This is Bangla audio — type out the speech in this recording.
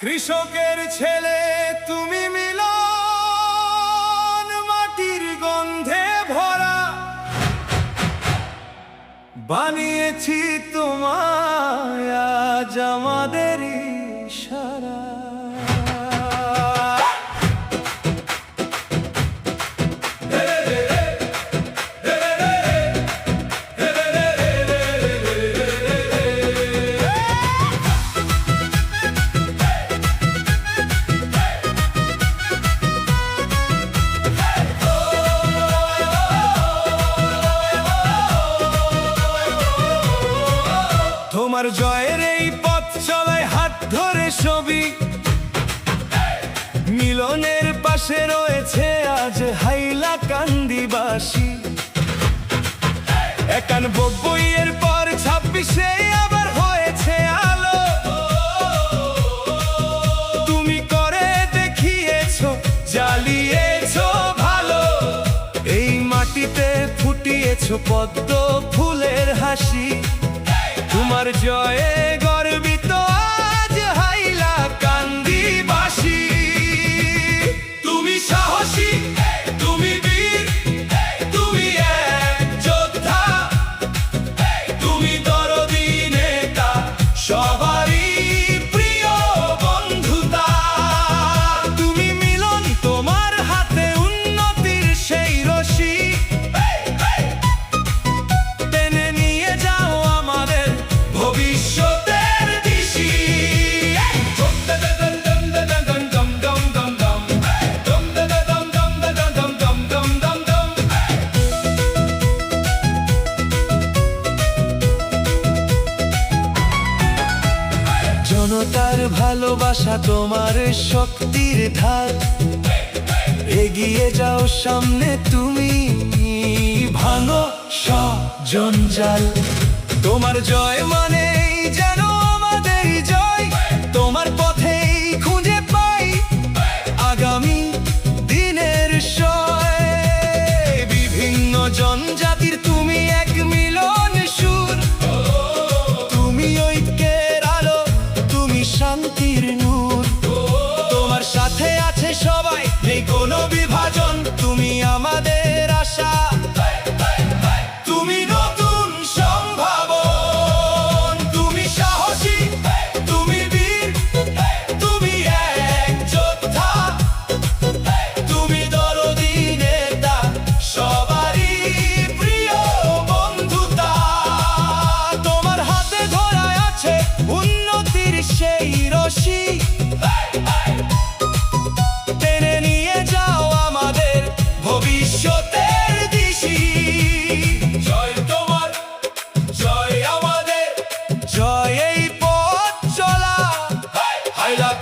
কৃষকের ছেলে তুমি মিলন, মাটির গন্ধে ভরা বানিয়েছি তোমায় আজ আমাদের ইশারা। তোমার জয়ের এই পথ চলায় হাত ধরে ছবি, মিলনের পাশে রয়েছে আজ হাইলাকান্দিবাসী। 91 পর 26 আবার হয়েছে আলো, তুমি করে দেখিয়েছো, জ্বালিয়েছো ভালো। এই মাটিতে ফুটিয়েছো পদ্ম ফুলের হাসি, তোমার জয়ে গর্বিত আজ হাইলাকান্দিবাসী। তুমি সাহসী, তুমি বীর, তুমি এক যোদ্ধা, তুমি দরদি নেতা, সবারই প্রিয় বন্ধুতা। তুমি মিলন, তোমার হাতে উন্নতির সেই রশি, টেনে নিয়ে যাও আমাদের ভবিষ্যতের দিশি। জনতার ভালোবাসা তোমার শক্তির ধার, এগিয়ে যাও সামনে তুমি, ভাঙো সব জঞ্জাল। তোমার জয় মানে যেন আমাদের জয়, তোমার পথেই খুঁজে পাই আগামী দিনের সয়। বিভিন্ন জনজাতির তুমি এক মিলন সুর, তুমি ঐক্যের আলো, তুমি শান্তির নূর। তোমার সাথে আছে সবাই, নেই কোনো বিভাজন, তুমি আমাদের আশা, তুমি নতুন সম্ভাবন। তুমি সাহসী, তুমি বীর, তুমি এক যোদ্ধা, তুমি দরদি নেতা, সবারই প্রিয় বন্ধুতা। তোমার হাতে ধরা আছে উন্নতির সেই রশি, টেনে নিয়ে যাও আমাদের ভবিষ্যতের দিশি। জয় তোমার, জয় আমাদের, জয় এই পথ চলা হাইলাকান্দি।